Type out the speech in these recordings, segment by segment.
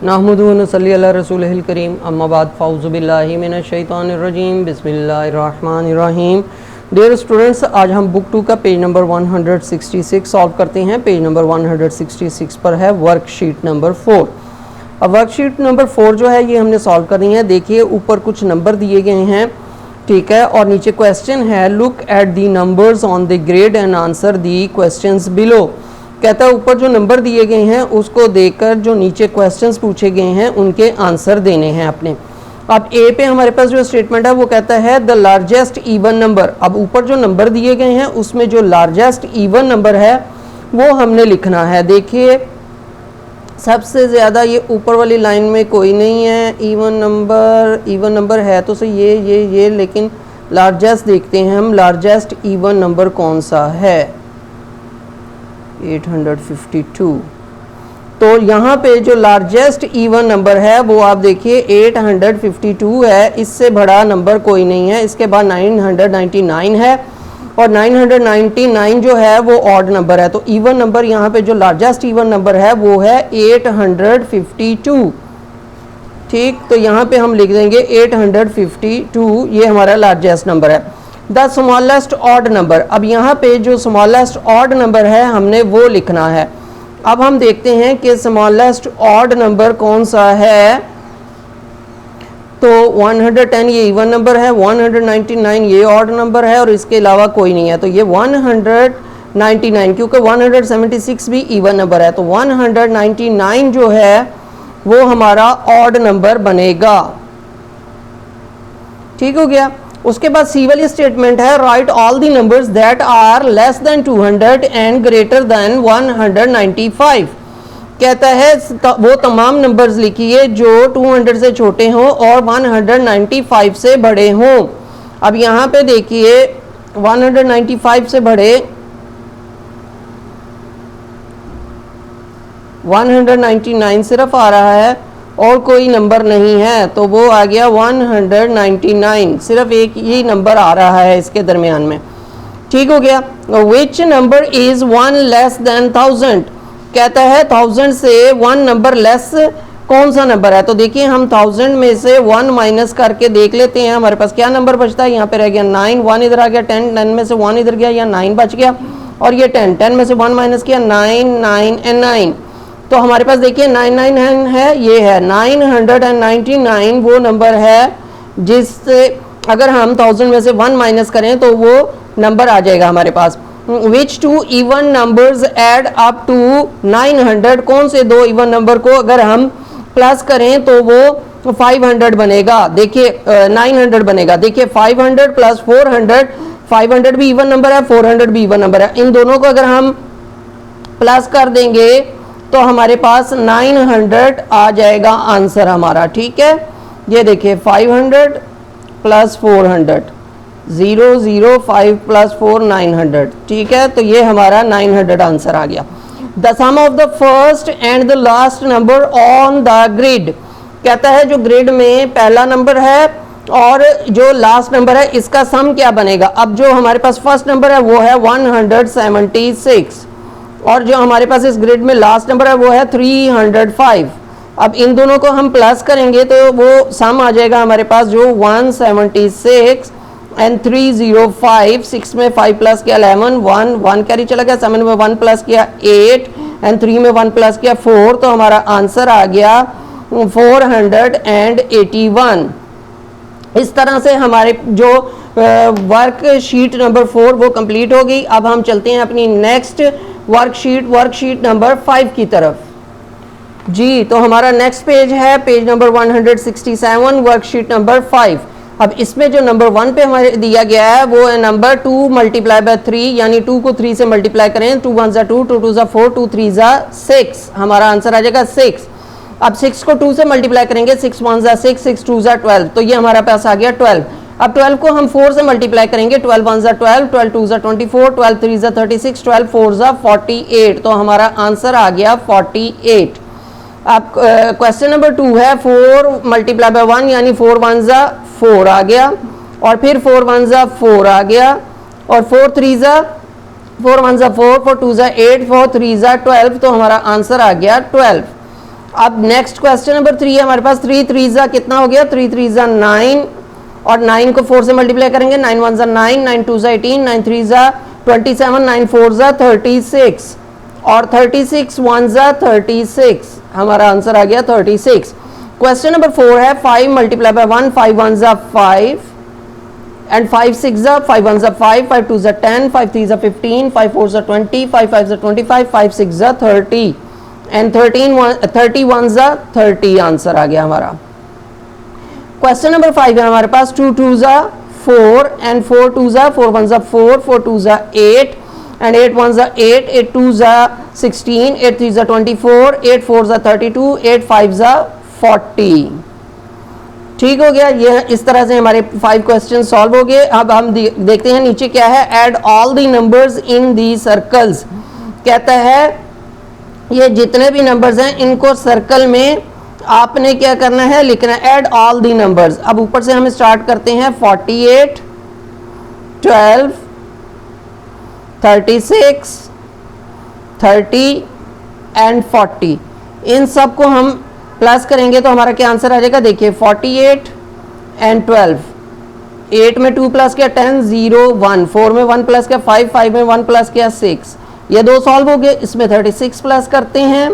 नहमदुहु व नसल्ली अला रसूलिहिल करीम अम्मा बाद फ़ाउज़ु बिल्लाहि मिनश शैतानिर रजीम बिस्मिल्लाहिर रहमानिर रहीम। डियर स्टूडेंट्स, आज हम बुक 2 का पेज नंबर 166 सॉल्व करते हैं। पेज नंबर 166 पर है वर्कशीट नंबर 4। अब वर्कशीट नंबर 4 जो है ये हमने सॉल्व करनी है। देखिए ऊपर कुछ नंबर दिए गए हैं, ठीक है, और नीचे क्वेश्चन है look at the numbers on the grid and answer the questions below. कहता है ऊपर जो नंबर दिए गए हैं उसको देखकर जो नीचे क्वेश्चंस पूछे गए हैं उनके आंसर देने हैं अपने। अब ए पे हमारे पास जो स्टेटमेंट है वो कहता है द लार्जेस्ट इवन नंबर। अब ऊपर जो नंबर दिए गए हैं उसमें जो लार्जेस्ट इवन नंबर है वो हमने लिखना है। देखिए सबसे ज़्यादा ये ऊपर वाली लाइन में कोई नहीं है इवन नंबर है तो सही ये लेकिन लार्जेस्ट देखते हैं हम, लार्जेस्ट इवन नंबर कौन सा है, 852। तो यहाँ पे जो लार्जेस्ट इवन नंबर है वो आप देखिए 852 है, इससे बड़ा नंबर कोई नहीं है। इसके बाद 999 है और 999 जो है वो ऑड नंबर है। तो इवन नंबर यहाँ पे जो लार्जेस्ट इवन नंबर है वो है 852। ठीक, तो यहाँ पे हम लिख देंगे 852, ये हमारा लार्जेस्ट नंबर है। द स्मॉलेस्ट ऑड नंबर, अब यहाँ पे जो स्मॉलेस्ट ऑड नंबर है हमने वो लिखना है। अब हम देखते हैं कि स्मॉलेस्ट ऑड नंबर कौन सा है। तो 110 ये इवन नंबर है, 199 ये ऑड नंबर है और इसके अलावा कोई नहीं है। तो ये 199, क्योंकि 176 भी इवन नंबर है तो 199 जो है वो हमारा ऑड नंबर बनेगा। ठीक हो गया। उसके बाद सी वाली स्टेटमेंट है right all the numbers that are less than 200 and greater than 195। कहता है वो तमाम नंबर्स लिखिए जो 200 से छोटे हों और 195 से बड़े हों। अब यहाँ पे देखिए 195 से बड़े 199 सिर्फ आ रहा है और कोई नंबर नहीं है, तो वो आ गया 199, सिर्फ एक ही नंबर आ रहा है इसके दरमियान में। ठीक हो गया। Which number is 1 less than 1000। कहता है 1000 से 1 नंबर लेस कौन सा नंबर है। तो देखिए हम 1000 में से 1 माइनस करके देख लेते हैं हमारे पास क्या नंबर बचता है। यहाँ पे रह गया 9, 1 इधर आ गया, 10 में से 1 इधर गया, या 9 बच गया और ये 10 में से 1 माइनस किया, 9 एंड 9। तो हमारे पास देखिए 999 है, ये है 999 वो नंबर है जिससे अगर हम 1000 में से 1 माइनस करें तो वो नंबर आ जाएगा हमारे पास। Which 2 even numbers add up to 900, कौन से 2 इवन नंबर को अगर हम प्लस करें तो वो 500 बनेगा। देखिए 900 बनेगा। देखिए 500 प्लस 400, 500 भी इवन नंबर है, 400 भी इवन नंबर है। इन दोनों को अगर हम प्लस कर देंगे तो हमारे पास 900 आ जाएगा आंसर हमारा। ठीक है, ये देखिए 500 प्लस 400, 005 प्लस 4 900। ठीक है, तो ये हमारा 900 आंसर आ गया। The sum of the first and the last number on the grid. कहता है जो ग्रिड में पहला नंबर है और जो लास्ट नंबर है इसका सम क्या बनेगा। अब जो हमारे पास फर्स्ट नंबर है वो है 176 और जो हमारे पास इस ग्रिड में लास्ट नंबर है वो है 305। अब इन दोनों को हम प्लस करेंगे तो वो सम आ जाएगा हमारे पास जो 176 एंड 305। 6 में 5 प्लस किया 11, 1 कैरी चला गया, 7 में 1 प्लस किया 8 एंड 3 में 1 प्लस किया 4। तो हमारा आंसर आ गया 481। इस तरह से हमारे जो वर्कशीट नंबर 4 वो कंप्लीट हो गई। अब हम चलते हैं अपनी नेक्स्ट वर्कशीट नंबर 5 की तरफ। जी, तो हमारा नेक्स्ट पेज है पेज नंबर 167 वर्कशीट नंबर 5। अब इसमें जो नंबर 1 पे हमारे दिया गया है वो है नंबर 2 मल्टीप्लाई बाय 3, यानी 2 को 3 से मल्टीप्लाई करें, 2 1 जा 2, 2 2 जा 4, 2 3 जा 6। हमारा आंसर आ जाएगा 6। अब 6 को 2 से मल्टीप्लाई करेंगे, 6 1 जा 6, 6 2 जा 12, तो ये हमारा पास आ गया 12। अब 12 को हम 4 से मल्टीप्लाई करेंगे, 12 1 जा 12, 12 2 जा 24, 12 3 जा 36, 12 4 जा 48, तो हमारा आंसर आ गया 48। अब क्वेश्चन नंबर 2 है 4 मल्टीप्लाई बाय 1, यानी 4 1 जा 4 आ गया और फिर 4 1 जा 4 आ गया और 4 3 जा 4 1 जा 4, 4 2 जा 8, 4 3 जा 12, तो हमारा आंसर आ गया 12। अब नेक्स्ट क्वेश्चन नंबर 3 है हमारे पास। 3 3 कितना हो गया, 3 3 9 और 9 को 4 से मल्टीप्लाई करेंगे, 9 1 9, 9 2 18, 9 3 27, 9 4 36 और 36 1 36। हमारा आंसर आ गया 36। क्वेश्चन नंबर 4 है 5 multiply by 1, 5 1 5 and 5 6 5 1 5, 5 2 10, 5 3 15, 5 4 20, 5 5 25, 5 6 30 and 31 30। Answer आ गया हमारा। क्वेश्चन नंबर 5 है हमारे पास 2 2 4 and 4 2 4 1 4, 4 2 8 and 8 1 8, 8 2 16, 8 3 24, 8 4 32, 8 5 40। ठीक हो गया। ये इस तरह से हमारे 5 क्वेश्चन सॉल्व हो गए। अब हम देखते हैं नीचे क्या है। Add all the numbers in the circles. कहता है ये जितने भी नंबर्स हैं इनको सर्कल में आपने क्या करना है, लिखना है ऐड ऑल दी नंबर्स। अब ऊपर से हम स्टार्ट करते हैं 48 12 36 30 एंड 40। इन सब को हम प्लस करेंगे तो हमारा क्या आंसर आ जाएगा। देखिए 48 एंड 12, 8 में 2 प्लस किया 10 0 1, 4 में 1 प्लस किया 5, 5 में 1 प्लस किया 6। ये दो सॉल्व हो गए। इसमें 36 प्लस करते हैं,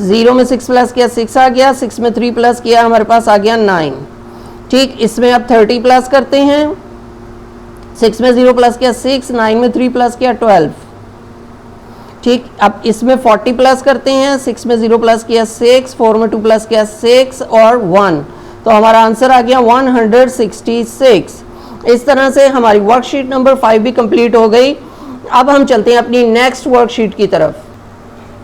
0 में 6 प्लस किया 6 आ गया, 6 में 3 प्लस किया हमारे पास आ गया 9। ठीक, इसमें अब 30 प्लस करते हैं, 6 में 0 प्लस किया 6, 9 में 3 प्लस किया 12। ठीक, अब इसमें 40 प्लस करते हैं, 6 में 0 प्लस किया 6, 4 में 2 प्लस किया 6 और 1। तो हमारा आंसर आ गया 166। इस तरह से हमारी वर्कशीट नंबर 5 भी कंप्लीट हो गई। अब हम चलते हैं अपनी नेक्स्ट वर्कशीट की तरफ।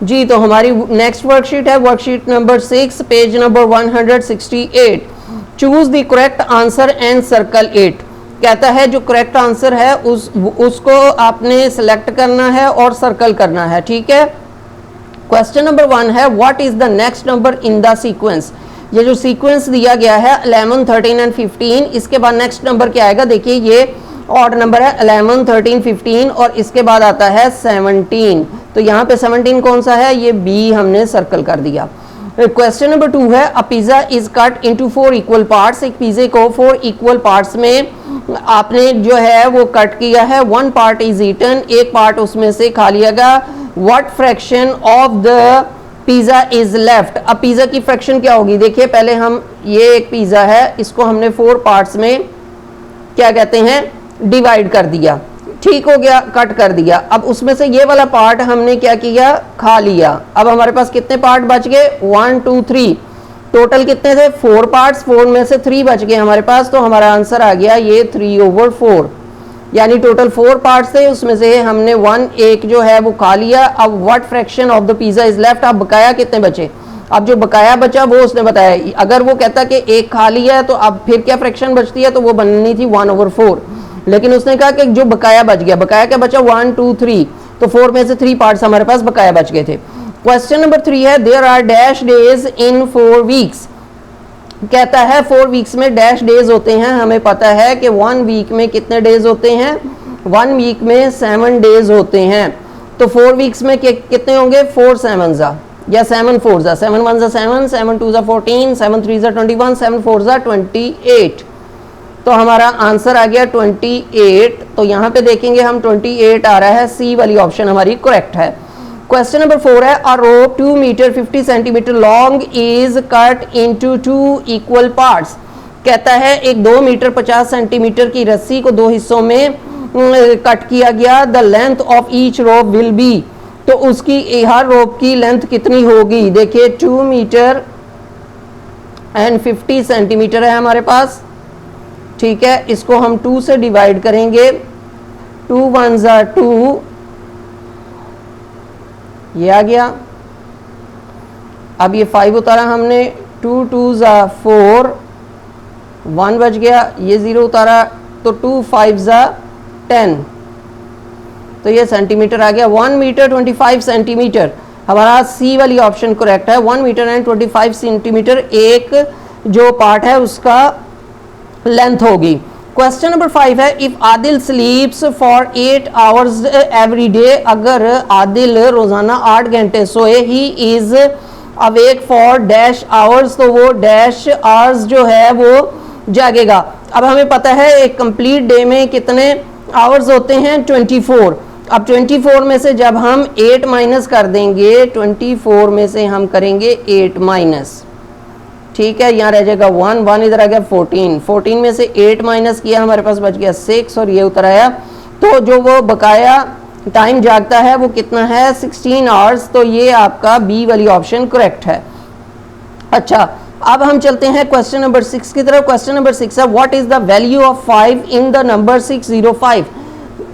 जी, तो हमारी नेक्स्ट वर्कशीट है worksheet number 6, page number 168। Choose the correct answer and circle it. कहता है जो करेक्ट आंसर है उसको आपने सेलेक्ट करना है और सर्कल करना है। ठीक है। क्वेश्चन नंबर 1 है what is the next number in the sequence. ये जो सीक्वेंस दिया गया है 11 13 एंड 15, इसके बाद नेक्स्ट नंबर क्या आएगा। देखिए ये ऑड नंबर है 11 13 15 और इसके बाद आता है 17। तो यहाँ पे 17 कौन सा है, ये बी हमने सर्कल कर दिया। क्वेश्चन नंबर 2 है a pizza is cut into 4 equal parts. एक पिज्जे को 4 इक्वल पार्ट्स में आपने जो है वो कट किया है। 1 पार्ट इज ईटन, एक पार्ट उसमें से खा लिया गया। What fraction of the pizza is left. अब पिज्जा की फ्रैक्शन क्या होगी। देखिए पहले हम ये एक पिज्जा है इसको हमने 4 पार्ट्स में क्या कहते हैं डिवाइड कर दिया। ठीक हो गया, कट कर दिया। अब उसमें से ये वाला पार्ट हमने क्या किया, खा लिया। अब हमारे पास कितने पार्ट बच गए 1 2 3। टोटल कितने थे 4 पार्ट्स, 4 में से 3 बच गए हमारे पास। तो हमारा आंसर आ गया ये 3/4, यानी टोटल 4 पार्ट्स थे उसमें से हमने 1 एक जो है वो खा लिया। अब what fraction of the pizza is left. अब बकाया कितने बचे। अब जो बकाया बचा वो उसने बताया। अगर वो कहता कि एक खा लिया है तो अब फिर क्या फ्रैक्शन बचती है, तो वो बननी थी 1/4। लेकिन उसने कहा कि जो बकाया बच गया, बकाया क्या बचा 1 2 3, तो 4 में से 3 पार्ट्स हमारे पास बकाया बच गए थे। क्वेश्चन नंबर 3 है there are dash days in 4 weeks. कहता है 4 वीक्स में डैश डेज होते हैं। हमें पता है कि 1 वीक में कितने डेज होते हैं, 1 वीक में 7 डेज होते हैं। तो 4 वीक्स में कितने होंगे 4 7 या 7 4 7 1 7, 7 2 14, 7 3 21, 7 4 28। तो हमारा आंसर आ गया 28। तो यहाँ पे देखेंगे हम 28 आ रहा है, सी वाली ऑप्शन हमारी करेक्ट है। क्वेश्चन नंबर 4 है a rope 2 metre 50 centimetre long is cut into 2 equal parts. कहता है एक 2 मीटर 50 सेंटीमीटर की रस्सी को 2 हिस्सों में कट किया गया। The length of each rope will be. तो उसकी हर रोप की लेंथ कितनी होगी। देखिए 2 मीटर एंड 50 सेंटीमीटर है हमारे पास। ठीक है, इसको हम 2 से डिवाइड करेंगे। 2 1 2, ये आ गया। अब ये 5 उतारा हमने, 2 2 4, 1 बच गया, ये 0 उतारा तो 2 5 10। तो ये सेंटीमीटर आ गया। 1 मीटर 25 सेंटीमीटर हमारा सी वाली ऑप्शन करेक्ट है। 1 मीटर एंड 25 सेंटीमीटर एक जो पार्ट है उसका लेंथ होगी। क्वेश्चन नंबर 5 है if Adil स्लीप्स for 8 hours every day. अगर आदिल रोजाना 8 घंटे सोए, ही इज अब एक फॉर डैश आवर्स, तो वो डैश आवर्स जो है वो जागेगा। अब हमें पता है एक कंप्लीट डे में कितने आवर्स होते हैं, 24। अब 24 में से जब हम 8 माइनस कर देंगे, 24 में से हम करेंगे 8 माइनस, ठीक है, यहाँ रह जाएगा 1, 1 इधर आ गया 14, 14 में से 8 माइनस किया, हमारे पास बच गया 6 और ये उतर आया। तो जो वो बकाया टाइम जागता है वो कितना है, 16 आवर्स। तो ये आपका बी वाली ऑप्शन करेक्ट है। अच्छा, अब हम चलते हैं क्वेश्चन नंबर 6 की तरफ। क्वेश्चन नंबर 6 है what is the value of 5 in the number 605।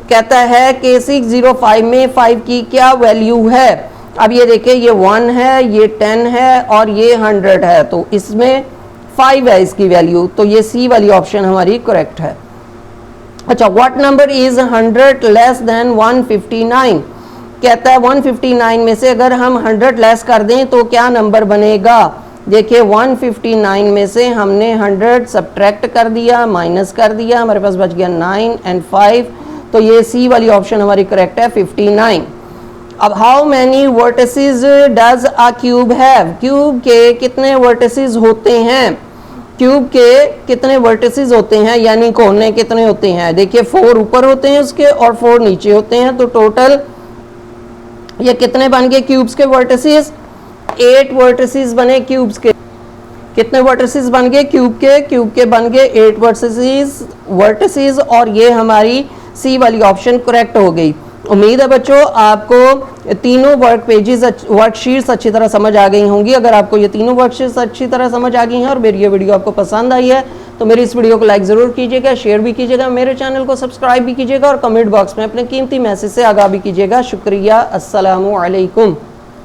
कहता है कि 605 में 5 की क्या वैल्यू है। अब ये देखिए, ये 1 है, ये 10 है और ये 100 है, तो इसमें 5 है इसकी वैल्यू, तो ये सी वाली ऑप्शन हमारी करेक्ट है। अच्छा, what number is 100 less than 159। कहता है 159 में से अगर हम 100 लेस कर दें तो क्या नंबर बनेगा। देखिए 159 में से हमने 100 सब्ट्रैक्ट कर दिया, माइनस कर दिया, हमारे पास बच गया 9 एंड 5, तो ये सी वाली ऑप्शन हमारी करेक्ट है, 59। अब how many vertices does a cube have. Cube के कितने वर्टिसेस होते हैं, क्यूब के कितने वर्टिसेस होते हैं, यानी कोने कितने होते हैं। देखिए 4 ऊपर होते हैं उसके और 4 नीचे होते हैं, तो टोटल ये कितने बन गए क्यूब्स के वर्टिसेस, 8 वर्टिसेस बने क्यूब्स के। कितने वर्टिसेस बन गए क्यूब के बन गए 8 वर्टिसेस और ये हमारी सी वाली ऑप्शन करेक्ट हो गई। उम्मीद है बच्चों आपको तीनों वर्कशीट्स अच्छी तरह समझ आ गई होंगी। अगर आपको ये तीनों वर्कशीट्स अच्छी तरह समझ आ गई हैं और मेरी ये वीडियो आपको पसंद आई है तो मेरी इस वीडियो को लाइक ज़रूर कीजिएगा, शेयर भी कीजिएगा, मेरे चैनल को सब्सक्राइब भी कीजिएगा और कमेंट बॉक्स में अपने कीमती मैसेज से आगाह भी कीजिएगा। शुक्रिया, अस्सलामु अलैकुम।